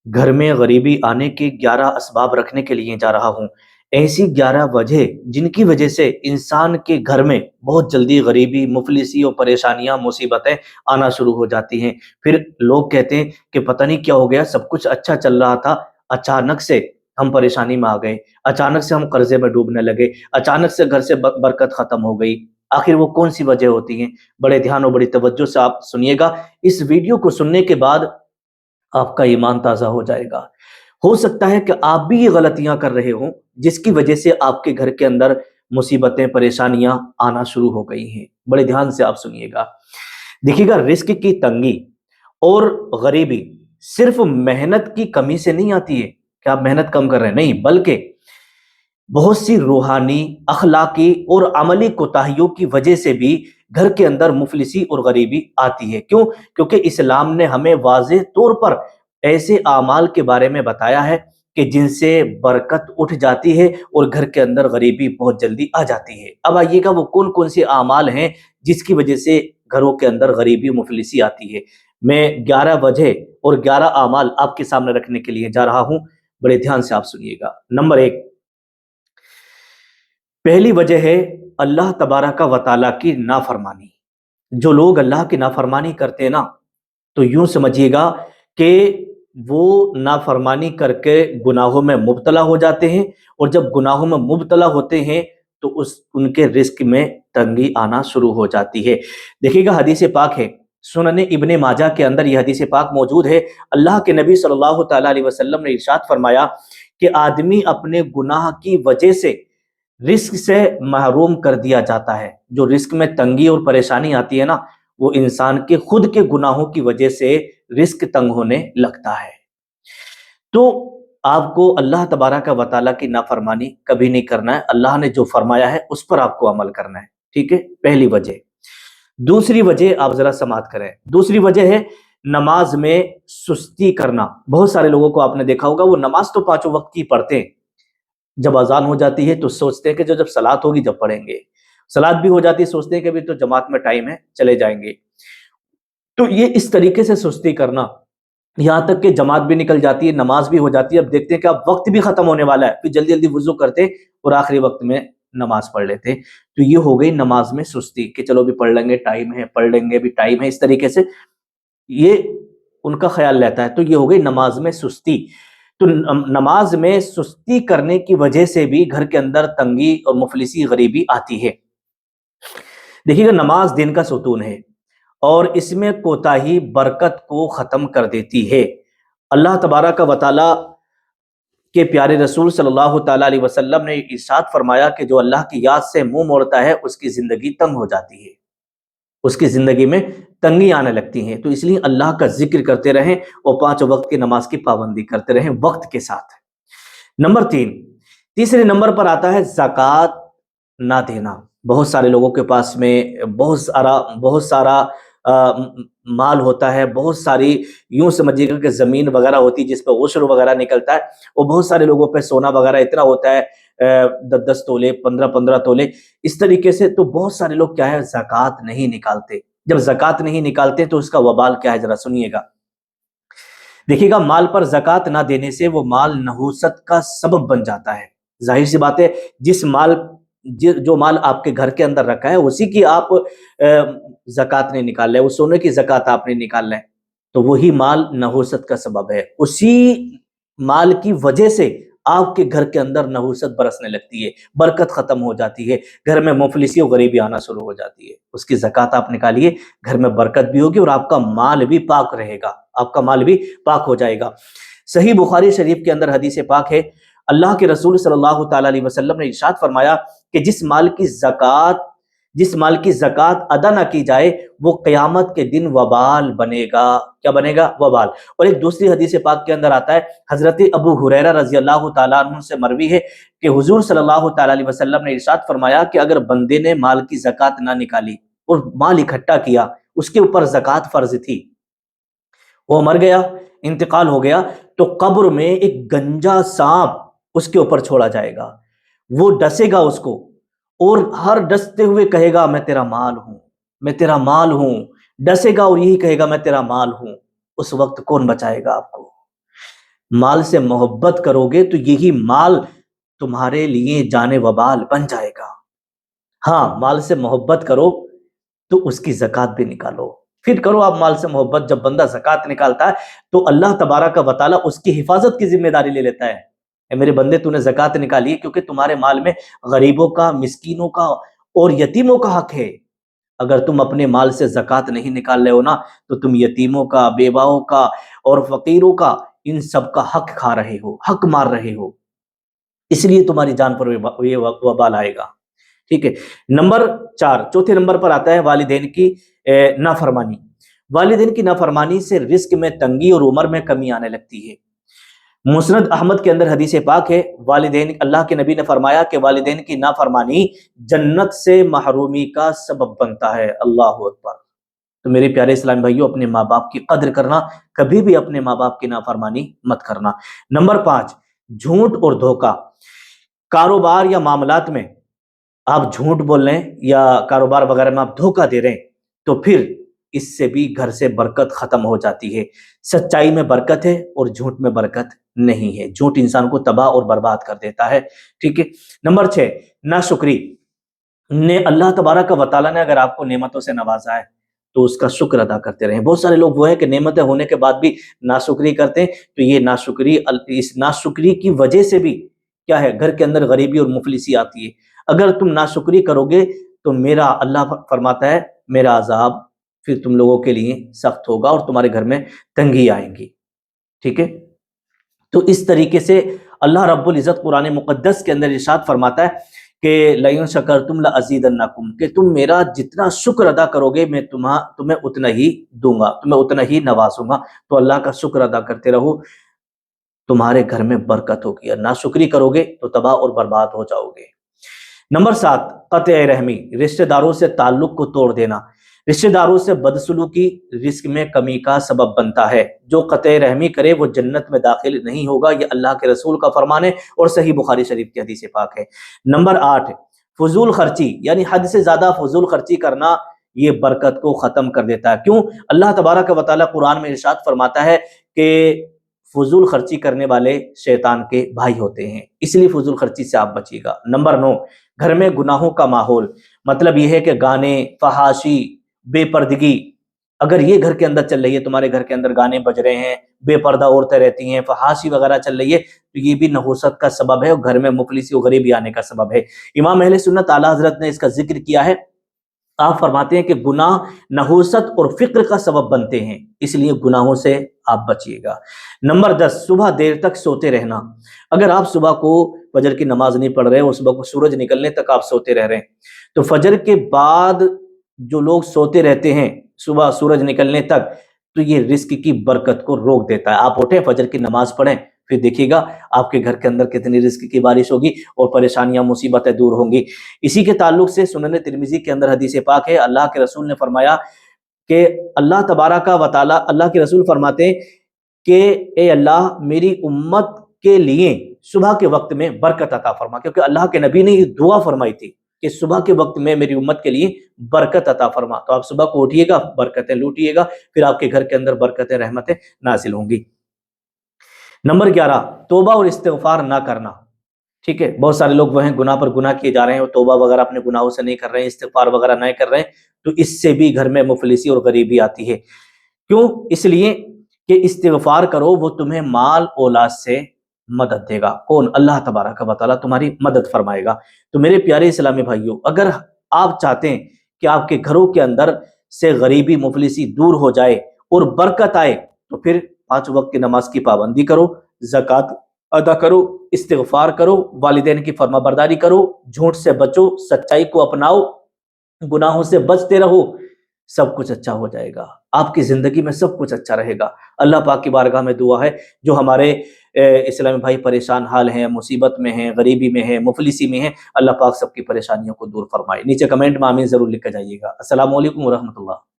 घर में गरीबी आने के 11 असबाब रखने के लिए जा रहा हूँ। ऐसी 11 वजह जिनकी वजह से इंसान के घर में बहुत जल्दी गरीबी, मुफलिसी और परेशानियां, मुसीबतें आना शुरू हो जाती हैं। फिर लोग कहते हैं कि पता नहीं क्या हो गया, सब कुछ अच्छा चल रहा था, अचानक से हम परेशानी में आ गए, अचानक से हम कर्जे में डूबने लगे, अचानक से घर से बरकत खत्म हो गई। आखिर वो कौन सी वजह होती हैं? बड़े ध्यान और बड़ी तवज्जो से आप सुनिएगा। इस वीडियो को सुनने के बाद आपका ईमान ताज़ा हो जाएगा। हो सकता है कि आप भी ये गलतियां कर रहे हो जिसकी वजह से आपके घर के अंदर मुसीबतें, परेशानियां आना शुरू हो गई हैं। बड़े ध्यान से आप सुनिएगा। देखिएगा, रिस्क की तंगी और गरीबी सिर्फ मेहनत की कमी से नहीं आती है कि आप मेहनत कम कर रहे हैं, नहीं, बल्कि बहुत सी रूहानी, अखलाकी और अमली कोताहियों की वजह से भी घर के अंदर मुफलिसी और गरीबी आती है। क्यों? क्योंकि इस्लाम ने हमें वाज़ेह तौर पर ऐसे आमाल के बारे में बताया है कि जिनसे बरकत उठ जाती है और घर के अंदर गरीबी बहुत जल्दी आ जाती है। अब आइएगा, वो कौन कौन से आमाल हैं जिसकी वजह से घरों के अंदर गरीबी, मुफलिसी आती है। मैं 11 वजह और 11 आमाल आपके सामने रखने के लिए जा रहा हूं। बड़े ध्यान से आप सुनिएगा। नंबर 1, पहली वजह है अल्लाह तबारक व तआला की नाफरमानी। जो लोग अल्लाह की नाफरमानी करते हैं ना, तो यूं समझिएगा कि वो नाफरमानी करके गुनाहों में मुब्तला हो जाते हैं, और जब गुनाहों में मुब्तला होते हैं तो उस उनके रिस्क में तंगी आना शुरू हो जाती है। देखिएगा, हदीस पाक है, सुनन इब्ने माजा के अंदर यह हदीस पाक मौजूद है। अल्लाह के नबी सल्लल्लाहु तआला अलैहि वसल्लम ने इरशाद फरमाया कि आदमी अपने गुनाह की वजह से रिस्क से महरूम कर दिया जाता है। जो रिस्क में तंगी और परेशानी आती है ना, वो इंसान के खुद के गुनाहों की वजह से रिस्क तंग होने लगता है। तो आपको अल्लाह तबारक व तआला की नाफरमानी कभी नहीं करना है। अल्लाह ने जो फरमाया है उस पर आपको अमल करना है। ठीक है, पहली वजह। दूसरी वजह आप जरा समाप्त करें। दूसरी वजह है नमाज में सुस्ती करना। बहुत सारे लोगों को आपने देखा होगा, वो नमाज तो पांचों वक्त की पढ़ते हैं, जब अजान हो जाती है तो सोचते हैं कि जो जब सलात होगी जब पढ़ेंगे, सलात भी हो जाती है, सोचते हैं कि अभी तो जमात में टाइम है, चले जाएंगे। तो ये इस तरीके से सुस्ती करना, यहाँ तक कि जमात भी निकल जाती है, नमाज भी हो जाती है, अब देखते हैं कि अब वक्त भी खत्म होने वाला है, फिर जल्दी जल्दी वुजू करते और आखिरी वक्त में नमाज पढ़ लेते। तो ये हो गई नमाज में सुस्ती कि चलो अभी पढ़ लेंगे, टाइम है, पढ़ लेंगे, अभी टाइम है, इस तरीके से ये उनका ख्याल रहता है। तो ये हो गई नमाज में सुस्ती। तो नमाज में सुस्ती करने की वजह से भी घर के अंदर तंगी और मुफलिसी, गरीबी आती है। देखिएगा, नमाज दिन का सुतून है और इसमें कोताही बरकत को खत्म कर देती है। अल्लाह तबारक व तआला के प्यारे रसूल सल्लल्लाहु तआला अलैहि वसल्लम ने इरशाद फरमाया कि जो अल्लाह की याद से मुंह मोड़ता है उसकी जिंदगी तंग हो जाती है, उसकी जिंदगी में तंगी आने लगती है। तो इसलिए अल्लाह का जिक्र करते रहें और पांचों वक्त की नमाज की पाबंदी करते रहें वक्त के साथ। नंबर 3, तीसरे नंबर पर आता है ज़कात ना देना। बहुत सारे लोगों के पास में बहुत सारा माल होता है, बहुत सारी, यूं समझिएगा कि जमीन वगैरह होती है जिस पर उशर वगैरह निकलता है, और बहुत सारे लोगों पे सोना वगैरह इतना होता है, 10-10 तोले, 15-15 तोले, इस तरीके से। तो बहुत सारे लोग क्या है, ज़कात नहीं निकालते। जब ज़कात नहीं निकालते तो उसका वबाल क्या है, जरा सुनिएगा। देखिएगा, माल पर ज़कात ना देने से वो माल नहूसत का सबब बन जाता है। जाहिर सी बात है, जो माल आपके घर के अंदर रखा है उसी की आप ज़कात नहीं निकाल रहे, उस सोने की ज़कात आप नहीं निकाल रहे, तो वही माल नहूसत का सबब है। उसी माल की वजह से आपके घर के अंदर नहूसत बरसने लगती है, बरकत खत्म हो जाती है, घर में मुफलिसी और गरीबी आना शुरू हो जाती है। उसकी ज़कात आप निकालिए, घर में बरकत भी होगी और आपका माल भी पाक रहेगा, आपका माल भी पाक हो जाएगा। सही बुखारी शरीफ के अंदर हदीस पाक है, अल्लाह के रसूल सल्लल्लाहु तआला अलैहि वसल्लम ने इरशाद फरमाया कि जिस माल की ज़कात अदा ना की जाए वो क़यामत के दिन वबाल बनेगा। क्या बनेगा? वबाल। और एक दूसरी हदीस पाक के अंदर आता है, हजरत अबू हुरैरा रज़ी अल्लाह तआला अन्हु से मरवी है कि हुजूर सल्लल्लाहु तआला अलैहि वसल्लम ने इरशाद फरमाया कि अगर बंदे ने माल की ज़कात ना निकाली और माल इकट्ठा किया, उसके ऊपर ज़कात फर्ज थी, वो मर गया, इंतकाल हो गया, तो कब्र में एक गंजा सांप उसके ऊपर छोड़ा जाएगा। वो डसेगा उसको और हर डसते हुए कहेगा मैं तेरा माल हूं, मैं तेरा माल हूं, डसेगा और यही कहेगा मैं तेरा माल हूं। उस वक्त कौन बचाएगा आपको? مال سے محبت کرو گے تو یہی مال تمہارے لیے جان وبال بن جائے گا۔ ہاں، مال سے محبت کرو تو اس کی زکوٰۃ بھی نکالو، پھر کرو آپ مال سے محبت۔ جب بندہ زکوٰۃ نکالتا ہے تو اللہ تبارک و تعالیٰ اس کی حفاظت کی ذمہ داری لے لیتا ہے۔ اے میرے بندے، تو نے زکوٰۃ نکالی ہے کیونکہ تمہارے مال میں غریبوں کا، مسکینوں کا اور یتیموں کا حق ہے۔ اگر تم اپنے مال سے زکوٰۃ نہیں نکال رہے ہو نا تو تم یتیموں کا، بیواؤں کا اور فقیروں کا، ان سب کا حق کھا رہے ہو، حق مار رہے ہو، اس لیے تمہاری جان پر یہ وبال آئے گا۔ ٹھیک ہے۔ نمبر 4، چوتھے نمبر پر آتا ہے والدین کی نافرمانی۔ والدین کی نافرمانی سے رزق میں تنگی اور عمر میں کمی آنے لگتی ہے۔ مسند احمد کے اندر حدیث پاک ہے، والدین، اللہ کے نبی نے فرمایا کہ والدین کی نافرمانی جنت سے محرومی کا سبب بنتا ہے۔ اللہ اکبر۔ تو میرے پیارے اسلامی بھائیوں، اپنے ماں باپ کی قدر کرنا، کبھی بھی اپنے ماں باپ کی نافرمانی مت کرنا۔ نمبر 5، جھوٹ اور دھوکہ۔ کاروبار یا معاملات میں آپ جھوٹ بول رہے ہیں یا کاروبار وغیرہ میں آپ دھوکہ دے رہے ہیں تو پھر اس سے بھی گھر سے برکت ختم ہو جاتی ہے۔ سچائی میں برکت ہے اور جھوٹ میں برکت نہیں ہے۔ جھوٹ انسان کو تباہ اور برباد کر دیتا ہے۔ ٹھیک ہے۔ نمبر 6، ناشکری۔ اللہ تبارک و تعالیٰ نے اگر آپ کو نعمتوں سے نوازا ہے تو اس کا شکر ادا کرتے رہیں۔ بہت سارے لوگ وہ ہیں کہ نعمتیں ہونے کے بعد بھی ناشکری کرتے ہیں، تو یہ ناشکری، اس ناشکری کی وجہ سے بھی کیا ہے، گھر کے اندر غریبی اور مفلسی آتی ہے۔ اگر تم ناشکری کرو گے تو میرا، اللہ فرماتا ہے، میرا عذاب پھر تم لوگوں کے لیے سخت ہوگا اور تمہارے گھر میں تنگی آئیں گی۔ ٹھیک ہے۔ تو اس طریقے سے اللہ رب العزت قرآن مقدس کے اندر ارشاد فرماتا ہے کہ لَإِن شَكَرْتُمْ لَأَزِيدَنَّكُمْ، کہ تم میرا جتنا شکر ادا کرو گے میں تمہیں اتنا ہی دوں گا، تمہیں اتنا ہی نوازوں گا۔ تو اللہ کا شکر ادا کرتے رہو، تمہارے گھر میں برکت ہوگی، اور ناشکری کرو گے تو تباہ اور برباد ہو جاؤ گے۔ نمبر 7، قطع رحمی۔ رشتہ داروں سے تعلق کو توڑ دینا۔ رشتہ داروں سے بدسلوکی رزق میں کمی کا سبب بنتا ہے۔ جو قطع رحمی کرے وہ جنت میں داخل نہیں ہوگا، یہ اللہ کے رسول کا فرمان ہے اور صحیح بخاری شریف کی حدیث پاک ہے۔ نمبر 8، فضول خرچی، یعنی حد سے زیادہ فضول خرچی کرنا یہ برکت کو ختم کر دیتا ہے۔ کیوں؟ اللہ تبارک و تعالیٰ قرآن میں ارشاد فرماتا ہے کہ فضول خرچی کرنے والے شیطان کے بھائی ہوتے ہیں، اس لیے فضول خرچی سے آپ بچیے گا۔ نمبر 9، گھر میں گناہوں کا ماحول۔ مطلب یہ ہے کہ گانے، فحاشی، بے پردگی، اگر یہ گھر کے اندر چل رہی ہے، تمہارے گھر کے اندر گانے بج رہے ہیں، بے پردہ عورتیں رہتی ہیں، فحاشی وغیرہ چل رہی ہے، تو یہ بھی نحوست کا سبب ہے اور گھر میں مفلسی و غریبی آنے کا سبب ہے۔ امام اہل سنت اعلیٰ حضرت نے اس کا ذکر کیا ہے۔ آپ فرماتے ہیں کہ گناہ نحوست اور فقر کا سبب بنتے ہیں، اس لیے گناہوں سے آپ بچیے گا۔ نمبر 10، صبح دیر تک سوتے رہنا۔ اگر آپ صبح کو فجر کی نماز نہیں پڑھ رہے اور صبح کو سورج نکلنے تک آپ سوتے رہ رہے ہیں، تو فجر کے بعد جو لوگ سوتے رہتے ہیں صبح سورج نکلنے تک، تو یہ رزق کی برکت کو روک دیتا ہے۔ آپ اٹھیں، فجر کی نماز پڑھیں، پھر دیکھیے گا آپ کے گھر کے اندر کتنی رزق کی بارش ہوگی اور پریشانیاں، مصیبتیں دور ہوں گی۔ اسی کے تعلق سے سنن ترمذی کے اندر حدیث پاک ہے، اللہ کے رسول نے فرمایا کہ اللہ تبارک و تعالی، اللہ کے رسول فرماتے ہیں کہ اے اللہ، میری امت کے لیے صبح کے وقت میں برکت عطا فرما، کیونکہ اللہ کے نبی نے یہ دعا فرمائی تھی کہ صبح کے وقت میں میری امت کے لیے برکت عطا فرما۔ تو آپ صبح کو اٹھیے گا، برکتیں لوٹیے گا، پھر آپ کے گھر کے اندر برکتیں، رحمتیں نازل ہوں گی۔ نمبر 11، توبہ اور استغفار نہ کرنا۔ ٹھیک ہے، بہت سارے لوگ وہ ہیں گناہ پر گناہ کیے جا رہے ہیں اور توبہ وغیرہ اپنے گناہوں سے نہیں کر رہے ہیں، استغفار وغیرہ نہیں کر رہے ہیں، تو اس سے بھی گھر میں مفلسی اور غریبی آتی ہے۔ کیوں؟ اس لیے کہ استغفار کرو، وہ تمہیں مال اولاد سے مدد دے گا۔ کون؟ اللہ تبارک و تعالیٰ تمہاری مدد فرمائے گا۔ تو میرے پیارے اسلامی بھائیوں، اگر آپ چاہتے ہیں کہ آپ کے گھروں کے اندر سے غریبی، مفلسی دور ہو جائے اور برکت آئے، تو پھر 5 وقت کی نماز کی پابندی کرو، زکوٰۃ ادا کرو، استغفار کرو، والدین کی فرما برداری کرو، جھوٹ سے بچو، سچائی کو اپناؤ، گناہوں سے بچتے رہو، سب کچھ اچھا ہو جائے گا۔ آپ کی زندگی میں سب کچھ اچھا رہے گا۔ اللہ پاک کی بارگاہ میں دعا ہے، جو ہمارے اسلامی بھائی پریشان حال ہیں، مصیبت میں ہیں، غریبی میں ہیں، مفلسی میں ہیں، اللہ پاک سب کی پریشانیوں کو دور فرمائے۔ نیچے کمنٹ میں آمین ضرور لکھ کے جائیے گا۔ السلام علیکم ورحمۃ اللہ۔